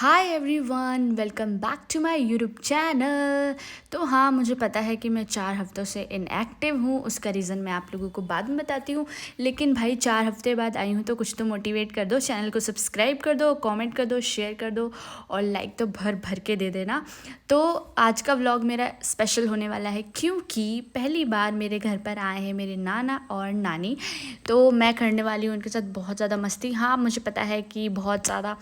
Hi everyone, welcome back to my YouTube channel. तो हाँ, मुझे पता है कि मैं 4 हफ्तों से इनएक्टिव हूँ। उसका रीज़न मैं आप लोगों को बाद में बताती हूँ। लेकिन भाई 4 हफ्ते बाद आई हूँ तो कुछ तो मोटिवेट कर दो, चैनल को सब्सक्राइब कर दो, कमेंट कर दो, शेयर कर दो और लाइक तो भर भर के दे देना। तो आज का व्लॉग मेरा स्पेशल होने वाला है क्योंकि पहली बार मेरे घर पर आए हैं मेरे नाना और नानी। तो मैं करने वाली हूँ उनके साथ बहुत ज़्यादा मस्ती। हाँ, मुझे पता है कि बहुत ज़्यादा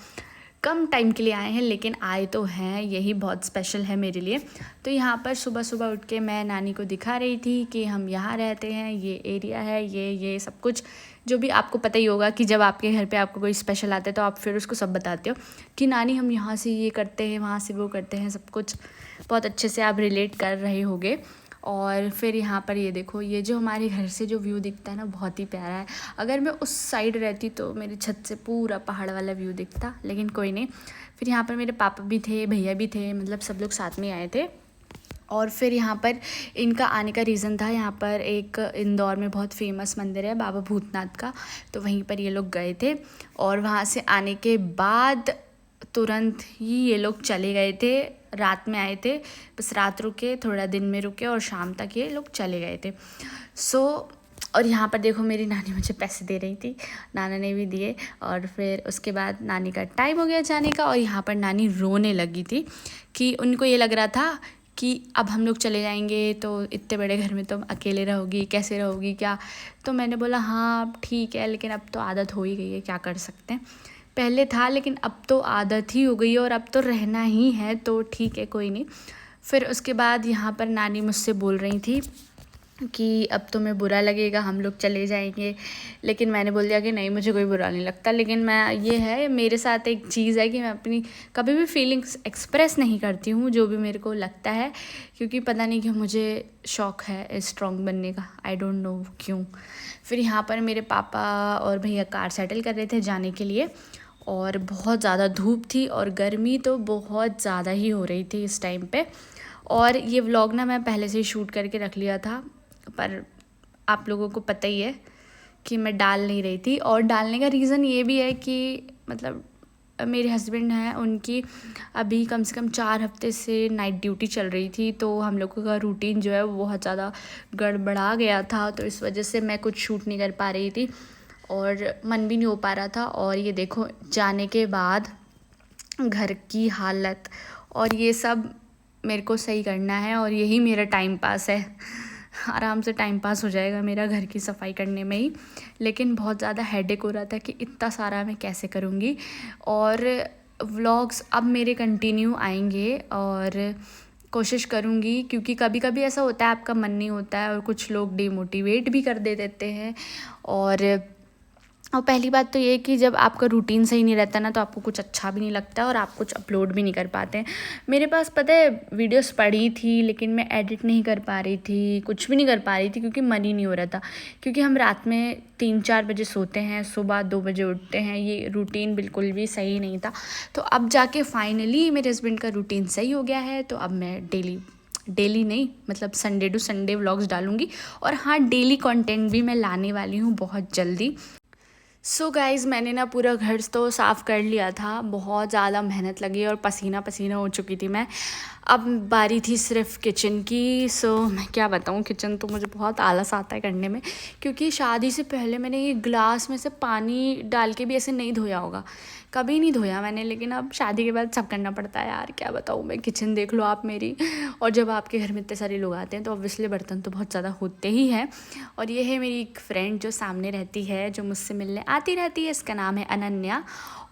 कम टाइम के लिए आए हैं, लेकिन आए तो हैं, यही बहुत स्पेशल है मेरे लिए। तो यहाँ पर सुबह सुबह उठ के मैं नानी को दिखा रही थी कि हम यहाँ रहते हैं, ये एरिया है, ये सब कुछ जो भी आपको पता ही होगा कि जब आपके घर पे आपको कोई स्पेशल आता है तो आप फिर उसको सब बताते हो कि नानी हम यहाँ से ये करते हैं, वहाँ से वो करते हैं, सब कुछ बहुत अच्छे से आप रिलेट कर रहे होगे। और फिर यहाँ पर ये देखो, ये जो हमारे घर से जो व्यू दिखता है ना, बहुत ही प्यारा है। अगर मैं उस साइड रहती तो मेरी छत से पूरा पहाड़ वाला व्यू दिखता, लेकिन कोई नहीं। फिर यहाँ पर मेरे पापा भी थे, भैया भी थे, मतलब सब लोग साथ में आए थे। और फिर यहाँ पर इनका आने का रीज़न था, यहाँ पर एक इंदौर में बहुत फेमस मंदिर है बाबा भूतनाथ का, तो वहीं पर ये लोग गए थे। और वहाँ से आने के बाद तुरंत ही ये लोग चले गए थे। रात में आए थे, बस रात रुके, थोड़ा दिन में रुके और शाम तक ये लोग चले गए थे। और यहाँ पर देखो मेरी नानी मुझे पैसे दे रही थी, नाना ने भी दिए। और फिर उसके बाद नानी का टाइम हो गया जाने का और यहाँ पर नानी रोने लगी थी कि उनको ये लग रहा था कि अब हम लोग चले जाएंगे तो इतने बड़े घर में तुम अकेले रहोगी, कैसे रहोगी क्या। तो मैंने बोला हाँ ठीक है, लेकिन अब तो आदत हो ही गई है, क्या कर सकते हैं। पहले था लेकिन अब तो आदत ही हो गई है और अब तो रहना ही है, तो ठीक है कोई नहीं। फिर उसके बाद यहाँ पर नानी मुझसे बोल रही थी कि अब तुम्हें बुरा लगेगा, हम लोग चले जाएंगे। लेकिन मैंने बोल दिया कि नहीं, मुझे कोई बुरा नहीं लगता। लेकिन मैं, ये है मेरे साथ एक चीज़ है कि मैं अपनी कभी भी फीलिंग्स एक्सप्रेस नहीं करती हूँ, जो भी मेरे को लगता है, क्योंकि पता नहीं क्यों मुझे शौक़ है स्ट्रॉन्ग बनने का, आई डोंट नो क्यों। फिर यहाँ पर मेरे पापा और भैया कार सेटल कर रहे थे जाने के लिए और बहुत ज़्यादा धूप थी और गर्मी तो बहुत ज़्यादा ही हो रही थी इस टाइम पे। और ये व्लॉग ना मैं पहले से ही शूट करके रख लिया था, पर आप लोगों को पता ही है कि मैं डाल नहीं रही थी। और डालने का रीज़न ये भी है कि मतलब मेरे हस्बैंड हैं, उनकी अभी कम से कम 4 हफ्ते से नाइट ड्यूटी चल रही थी, तो हम लोगों का रूटीन जो है वो बहुत ज़्यादा गड़बड़ा गया था। तो इस वजह से मैं कुछ शूट नहीं कर पा रही थी और मन भी नहीं हो पा रहा था। और ये देखो जाने के बाद घर की हालत और ये सब मेरे को सही करना है और यही मेरा टाइम पास है। आराम से टाइम पास हो जाएगा मेरा घर की सफाई करने में ही। लेकिन बहुत ज़्यादा हेडेक हो रहा था कि इतना सारा मैं कैसे करूँगी। और व्लॉग्स अब मेरे कंटिन्यू आएंगे और कोशिश करूँगी, क्योंकि कभी कभी ऐसा होता है आपका मन नहीं होता है और कुछ लोग डिमोटिवेट भी कर दे देते हैं। और पहली बात तो ये कि जब आपका रूटीन सही नहीं रहता ना, तो आपको कुछ अच्छा भी नहीं लगता और आप कुछ अपलोड भी नहीं कर पाते हैं। मेरे पास पता है वीडियोस पड़ी थी, लेकिन मैं एडिट नहीं कर पा रही थी, कुछ भी नहीं कर पा रही थी, क्योंकि मन ही नहीं हो रहा था। क्योंकि हम रात में 3-4 बजे सोते हैं, सुबह 2 बजे उठते हैं, ये रूटीन बिल्कुल भी सही नहीं था। तो अब जाके फाइनली मेरे हस्बैंड का रूटीन सही हो गया है, तो अब मैं डेली नहीं, मतलब संडे टू संडे व्लॉग्स डालूँगी। और हाँ, डेली कंटेंट भी मैं लाने वाली हूँ बहुत जल्दी। सो गाइज़, मैंने ना पूरा घर तो साफ़ कर लिया था, बहुत ज़्यादा मेहनत लगी और पसीना पसीना हो चुकी थी मैं। अब बारी थी सिर्फ किचन की। सो मैं क्या बताऊँ, किचन तो मुझे बहुत आलस आता है करने में, क्योंकि शादी से पहले मैंने ये ग्लास में से पानी डाल के भी ऐसे नहीं धोया होगा, कभी नहीं धोया मैंने। लेकिन अब शादी के बाद सब करना पड़ता है यार, क्या बताऊँ मैं। किचन देख लो आप मेरी। और जब आपके घर में इतने सारे लोग आते हैं तो ऑब्वियसली बर्तन तो बहुत ज़्यादा होते ही हैं। और ये है मेरी एक फ्रेंड जो सामने रहती है, जो मुझसे मिलने आती रहती है, इसका नाम है अनन्या।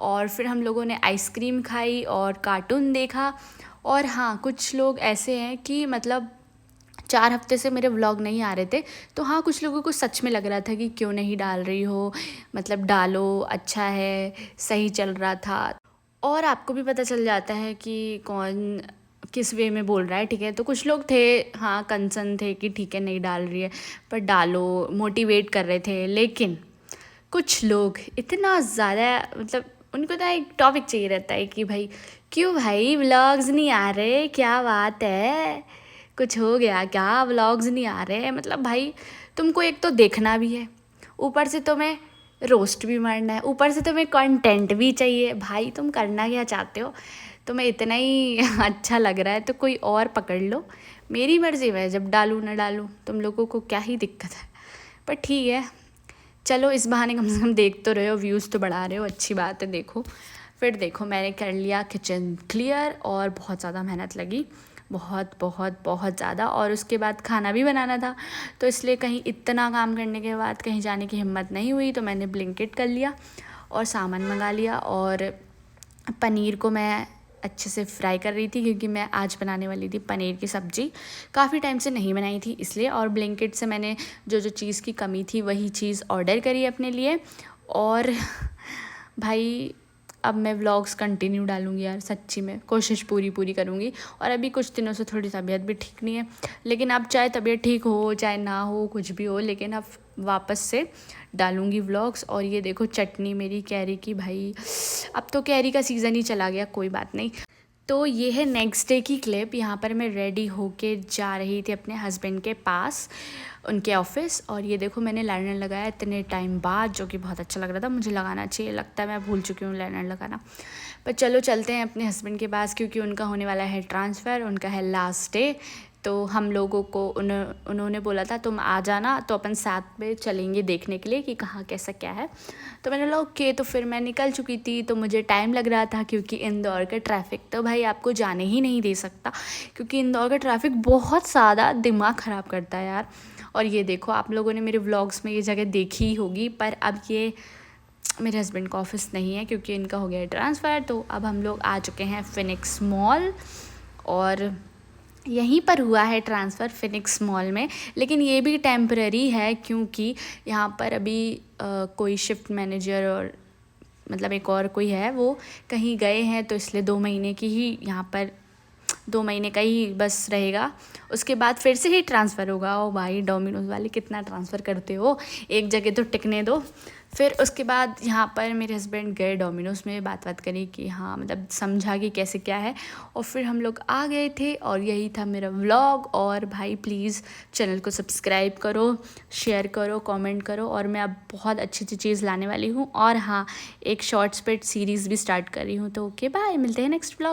और फिर हम लोगों ने आइसक्रीम खाई और कार्टून देखा। और हाँ, कुछ लोग ऐसे हैं कि मतलब 4 हफ्ते से मेरे व्लॉग नहीं आ रहे थे, तो हाँ कुछ लोगों को सच में लग रहा था कि क्यों नहीं डाल रही हो, मतलब डालो, अच्छा है, सही चल रहा था। और आपको भी पता चल जाता है कि कौन किस वे में बोल रहा है, ठीक है। तो कुछ लोग थे, हाँ कंसर्न थे कि ठीक है नहीं डाल रही है पर डालो, मोटिवेट कर रहे थे। लेकिन कुछ लोग इतना ज़्यादा, मतलब उनको तो एक टॉपिक चाहिए रहता है कि भाई क्यों भाई व्लॉग्स नहीं आ रहे, क्या बात है, कुछ हो गया क्या, व्लॉग्स नहीं आ रहे। मतलब भाई तुमको एक तो देखना भी है, ऊपर से तुम्हें रोस्ट भी मारना है, ऊपर से तुम्हें कंटेंट भी चाहिए। भाई तुम करना क्या चाहते हो? तुम्हें इतना ही अच्छा लग रहा है तो कोई और पकड़ लो, मेरी मर्ज़ी, मैं जब डालूँ ना डालूँ, तुम लोगों को क्या ही दिक्कत है। पर ठीक है, चलो इस बहाने कम से कम देख तो रहे हो, व्यूज़ तो बढ़ा रहे हो, अच्छी बात है। देखो फिर देखो, मैंने कर लिया किचन क्लियर और बहुत ज़्यादा मेहनत लगी, बहुत बहुत बहुत ज़्यादा। और उसके बाद खाना भी बनाना था, तो इसलिए कहीं इतना काम करने के बाद कहीं जाने की हिम्मत नहीं हुई, तो मैंने ब्लिंकिट कर लिया और सामान मंगा लिया। और पनीर को मैं अच्छे से फ्राई कर रही थी, क्योंकि मैं आज बनाने वाली थी पनीर की सब्ज़ी, काफ़ी टाइम से नहीं बनाई थी इसलिए। और ब्लिंकिट से मैंने जो जो चीज़ की कमी थी वही चीज़ ऑर्डर करी अपने लिए। और भाई अब मैं व्लॉग्स कंटिन्यू डालूँगी यार, सच्ची में कोशिश पूरी पूरी करूँगी। और अभी कुछ दिनों से थोड़ी तबीयत भी ठीक नहीं है, लेकिन अब चाहे तबीयत ठीक हो चाहे ना हो, कुछ भी हो, लेकिन अब वापस से डालूँगी व्लॉग्स। और ये देखो चटनी मेरी कैरी की, भाई अब तो कैरी का सीज़न ही चला गया, कोई बात नहीं। तो ये है नेक्स्ट डे की क्लिप। यहाँ पर मैं रेडी होके जा रही थी अपने हस्बैंड के पास, उनके ऑफिस। और ये देखो मैंने लाइनर लगाया इतने टाइम बाद, जो कि बहुत अच्छा लग रहा था, मुझे लगाना चाहिए, लगता है मैं भूल चुकी हूँ लाइनर लगाना। पर चलो चलते हैं अपने हस्बैंड के पास, क्योंकि उनका होने वाला है ट्रांसफ़र, उनका है लास्ट डे। तो हम लोगों को उन्होंने बोला था तुम आ जाना, तो अपन साथ में चलेंगे देखने के लिए कि कहाँ कैसा क्या है। तो मैंने बोला ओके। तो फिर मैं निकल चुकी थी, तो मुझे टाइम लग रहा था, क्योंकि इंदौर का ट्रैफ़िक तो भाई आपको जाने ही नहीं दे सकता, क्योंकि इंदौर का ट्रैफ़िक बहुत ज़्यादा दिमाग ख़राब करता है यार। और ये देखो आप लोगों ने मेरे व्लॉग्स में ये जगह देखी ही होगी, पर अब ये मेरे हस्बैंड का ऑफिस नहीं है, क्योंकि इनका हो गया है ट्रांसफ़र। तो अब हम लोग आ चुके हैं फिनिक्स मॉल, और यहीं पर हुआ है ट्रांसफ़र फिनिक्स मॉल में। लेकिन ये भी टेम्पररी है, क्योंकि यहाँ पर अभी कोई शिफ्ट मैनेजर और मतलब एक और कोई है, वो कहीं गए हैं, तो इसलिए 2 महीने की ही यहाँ पर 2 महीने का ही बस रहेगा, उसके बाद फिर से ही ट्रांसफ़र होगा। ओ भाई डोमिनोज़ वाले कितना ट्रांसफ़र करते हो, एक जगह तो टिकने दो। फिर उसके बाद यहाँ पर मेरे हस्बैंड गए डोमिनोज़ में, बात करी कि हाँ मतलब समझा कि कैसे क्या है, और फिर हम लोग आ गए थे। और यही था मेरा व्लॉग। और भाई प्लीज़ चैनल को सब्सक्राइब करो, शेयर करो, कमेंट करो। और मैं अब बहुत अच्छी अच्छी चीज़ लाने वाली हूँ। और हाँ, एक शॉर्ट्स पे सीरीज़ भी स्टार्ट कर रही हूँ। तो ओके बाय, मिलते हैं नेक्स्ट व्लॉग।